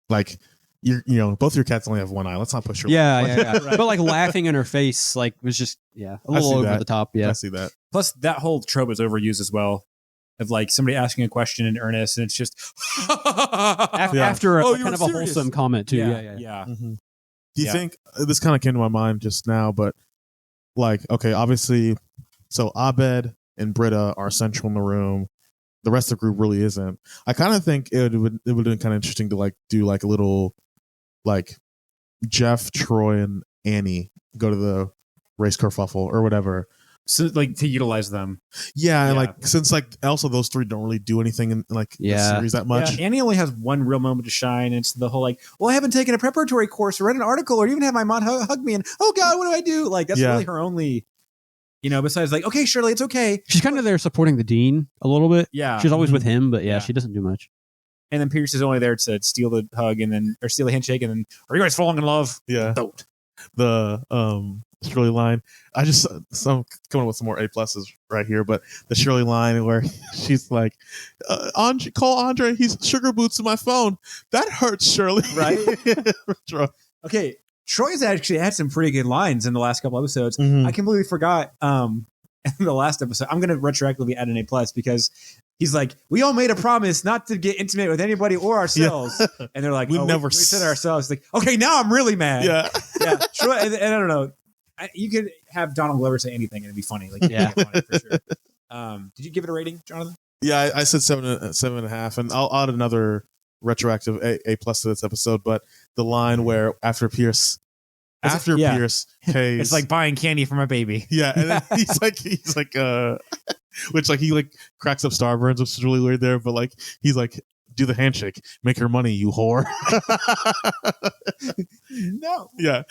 like, both your cats only have one eye. Let's not push her. Yeah. Right. But like laughing in her face, like, was just a little over the top. Yeah, I see that. Plus, that whole trope is overused as well, of like somebody asking a question in earnest, and it's just after a kind of a wholesome comment too. Yeah. Do you think this kind of came to my mind just now? But like, okay, obviously, so Abed and Britta are central in the room. The rest of the group really isn't. I kind of think it would have been kind of interesting to like do like a little, like, Jeff, Troy, and Annie go to the race kerfuffle or whatever. So like to utilize them. Yeah, and like since like also those three don't really do anything in like the series that much. Yeah, Annie only has one real moment to shine. It's the whole like, well, I haven't taken a preparatory course or read an article or even had my mom hug me, and oh god, what do I do? Like that's really her only. Besides like, okay, Shirley, it's okay. She's kind of there supporting the dean a little bit. Yeah. She's always with him, but she doesn't do much. And then Pierce is only there to steal the hug or steal the handshake, and then, are you guys falling in love? Yeah. Don't. The Shirley line. I'm coming with some more A pluses right here, but the Shirley line where she's like, call Andre, he's sugar boots in my phone. That hurts, Shirley. Right? Okay. Troy's actually had some pretty good lines in the last couple episodes. I completely forgot. in the last episode, I'm going to retroactively add an A+ because he's like, we all made a promise not to get intimate with anybody or ourselves. And they're like, We never we said it ourselves. Like, okay, now I'm really mad. Yeah. Yeah. Sure. And I don't know. You could have Donald Glover say anything and it'd be funny. Like, Yeah. funny for sure. Did you give it a rating, Jonathan? Yeah, I said 7.5, and I'll add another retroactive A+ to this episode. But the line where after Pierce pays, It's like buying candy from a baby. yeah, and then he's like, which like he like cracks up Starburns, which is really weird there. But like he's like, do the handshake, make her money, you whore. No. Yeah,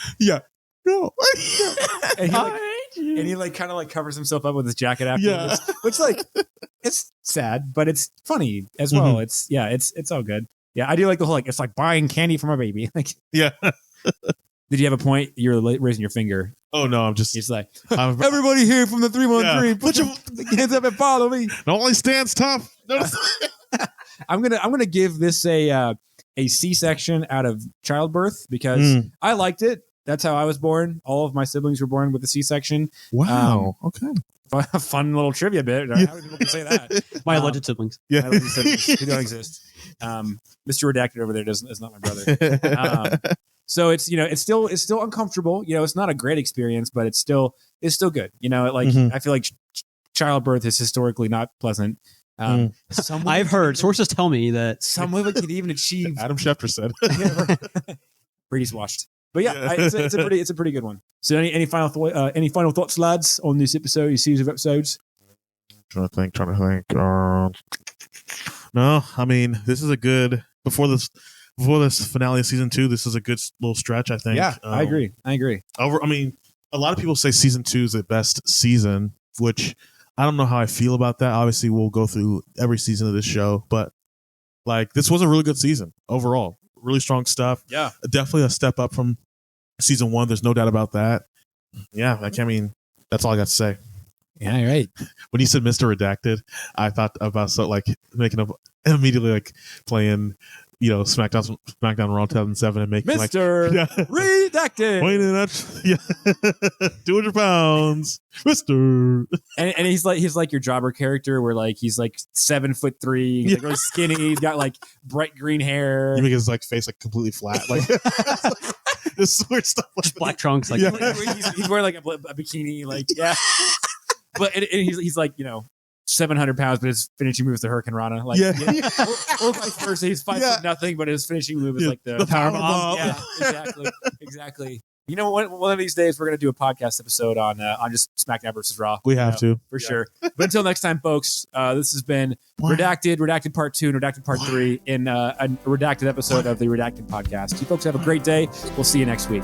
no. And he like kind of like covers himself up with his jacket after this, which like it's sad, but it's funny as well. Mhm. It's all good. Yeah, I do like the whole like it's like buying candy from a baby. Like, Yeah. did you have a point? You're raising your finger. Oh no, I'm just. He's like, I'm, everybody here from the 313, Yeah. put your hands up and follow me. only stands tough. No. I'm gonna give this a C-section out of childbirth because I liked it. That's how I was born. All of my siblings were born with a C-section. Wow. Okay. Fun little trivia bit. How many people can say that? My alleged siblings. Yeah. My alleged siblings who don't exist. Mr. Redacted over there is not my brother. So it's it's still uncomfortable. It's not a great experience, but it's still good. Mhm. I feel like childbirth is historically not pleasant. Some I've heard sources tell me that some women can even achieve. Adam Schefter said. Brady's watched, but yeah, it's a pretty good one. So any final thoughts, lads, on this episode, these series of episodes? Trying to think. No, I mean this is a good before this finale of season 2. This is a good little stretch, I think. Yeah, I agree. I mean, a lot of people say season 2 is the best season, which I don't know how I feel about that. Obviously, we'll go through every season of this show, but like this was a really good season overall. Really strong stuff. Yeah, Definitely a step up from season 1. There's no doubt about that. Yeah, I mean, that's all I got to say. yeah, you're right. When you said Mr. Redacted, I thought about making up immediately like playing, SmackDown Raw 2007 and making Mr. Redacted. Weighing at 200 pounds, Mr. And he's like your jobber character, where like he's like 7'3", he's like really skinny, he's got like bright green hair. You make his like face like completely flat, like this weird stuff. just black trunks. Like, Yeah. He's wearing like a bikini, like yeah. But and he's like 700 pounds, but his finishing move is the Hurricane Rana. Like, Yeah. or vice versa. He's 5'0", but his finishing move is like the powerbomb. Yeah, exactly. One of these days we're gonna do a podcast episode on just SmackDown versus Raw. We have to. For sure. But until next time, folks, this has been Redacted Part 2 and Redacted Part 3 in a redacted episode of the Redacted Podcast. You folks have a great day. We'll see you next week.